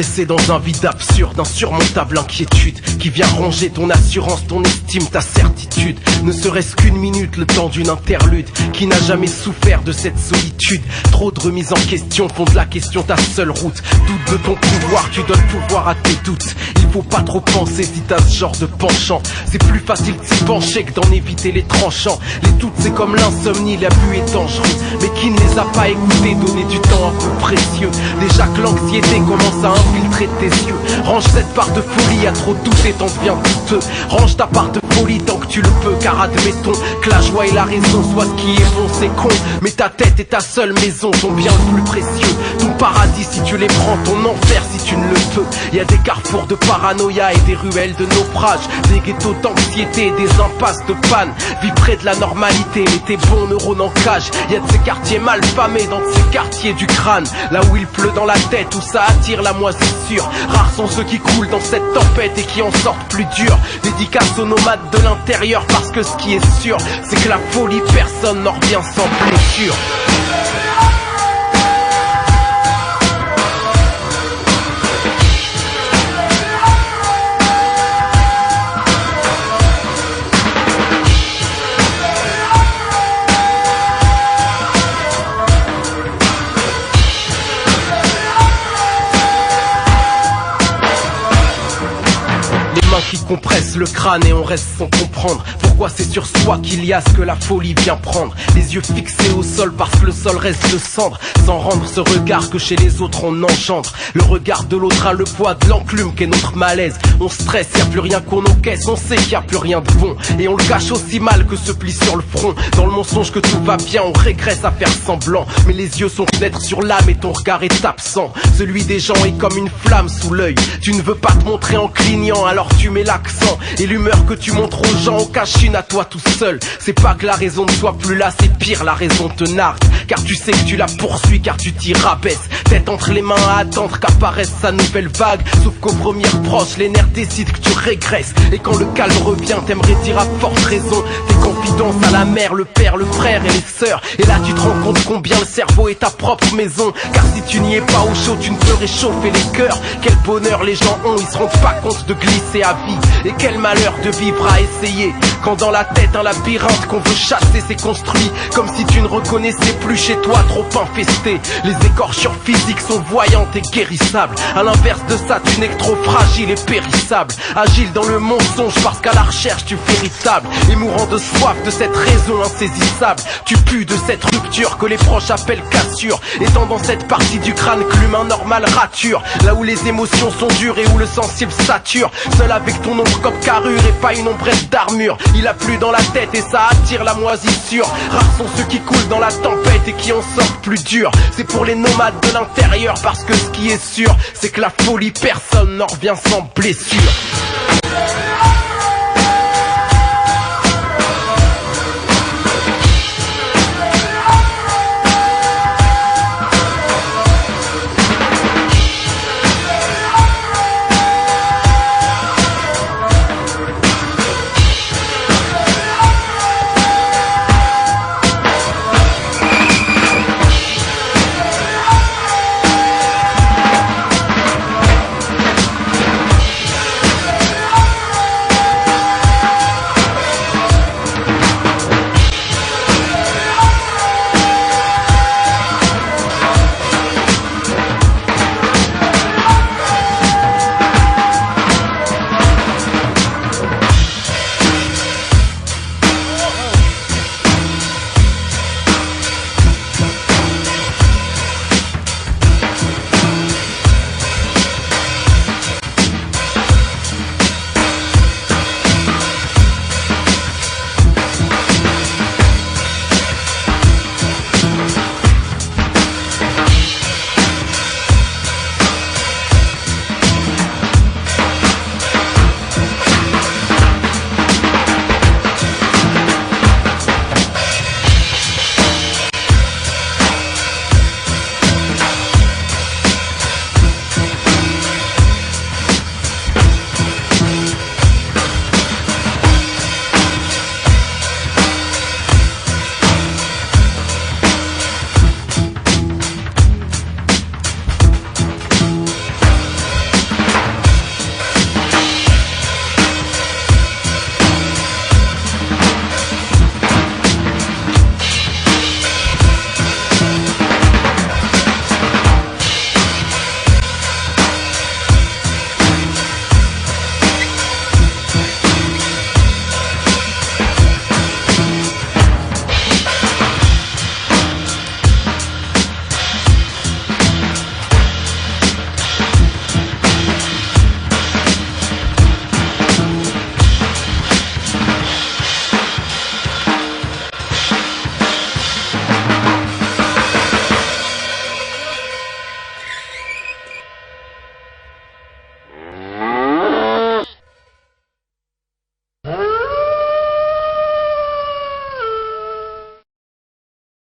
Compressé dans un vide absurde, insurmontable inquiétude qui vient ronger ton assurance, ton estime, ta certitude. Ne serait-ce qu'une minute, le temps d'une interlude. Qui n'a jamais souffert de cette solitude? Trop de remises en question font de la question ta seule route. Doute de ton pouvoir, tu donnes pouvoir à tes doutes. Il faut pas trop penser si t'as ce genre de penchant. C'est plus facile de s'y pencher que d'en éviter les tranchants. Les doutes c'est comme l'insomnie, l'abus est dangereux. Mais qui ne les a pas écoutés, donner du temps un peu précieux. Déjà que l'anxiété commence à infiltrer tes yeux. Range cette part de folie, à trop douter t'en deviens douteux. Range ta part de folie tant que tu le peux, car admettons que la joie et la raison soit ce qui est bon, c'est con. Mais ta tête est ta seule maison, ton bien le plus précieux. Ton paradis si tu les prends, ton enfer si tu ne le peux. Y a des carrefours de paranoïa et des ruelles de naufrage, des ghettos d'anxiété et des impasses de panne. Vis près de la normalité, mais tes bons neurones en cage. Y a de ces quartiers mal famés dans de ces quartiers du crâne. Là où il pleut dans la tête, où ça attire la moisissure. Rares sont ceux qui coulent dans cette tempête et qui en sortent plus dur. Dédicace aux nomades de l'intérieur, parce que ce qui est sûr, c'est que la folie, personne n'en revient sans blessure. Qui compresse le crâne et on reste sans comprendre pourquoi c'est sur soi qu'il y a ce que la folie vient prendre. Les yeux fixés au sol parce que le sol reste de cendre, sans rendre ce regard que chez les autres on engendre. Le regard de l'autre a le poids de l'enclume qu'est notre malaise. On stresse, y a plus rien qu'on encaisse, on sait qu'il y a plus rien de bon. Et on le cache aussi mal que ce pli sur le front. Dans le mensonge que tout va bien, on régresse à faire semblant. Mais les yeux sont fenêtres sur l'âme et ton regard est absent. Celui des gens est comme une flamme sous l'œil. Tu ne veux pas te montrer en clignant, alors tu mets l'accent. Et l'humeur que tu montres aux gens en cache une à toi tout seul. C'est pas que la raison ne soit plus là, c'est pire, la raison te nargue. Car tu sais que tu la poursuis, car tu t'y rabaisses. Tête entre les mains à attendre qu'apparaisse sa nouvelle vague. Sauf qu'aux premières proches, les nerfs décident que tu régresses. Et quand le calme revient, t'aimerais dire à forte raison tes confidences à la mère, le père, le frère et les sœurs. Et là tu te rends compte combien le cerveau est ta propre maison. Car si tu n'y es pas au chaud, tu ne peux réchauffer les cœurs. Quel bonheur les gens ont, ils se rendent pas compte de glisser à vie. Et quel malheur de vivre à essayer, quand dans la tête un labyrinthe qu'on veut chasser s'est construit. Comme si tu ne reconnaissais plus chez toi, trop infesté. Les écorchures physiques sont voyantes et guérissables. À l'inverse de ça, tu n'es que trop fragile et périssable. Agile dans le mensonge parce qu'à la recherche du véritable. Et mourant de soif de cette raison insaisissable. Tu pues de cette rupture que les proches appellent cassure. Étant dans cette partie du crâne que l'humain normal rature. Là où les émotions sont dures et où le sensible sature. Seul avec ton ombre comme carrure et pas une ombrelle d'armure. Il a plu dans la tête et ça attire la moisissure. Rares sont ceux qui coulent dans la tempête et qui en sortent plus dur. C'est pour les nomades de l'intérieur, parce que ce qui est sûr, c'est que la folie, personne n'en revient sans blessure.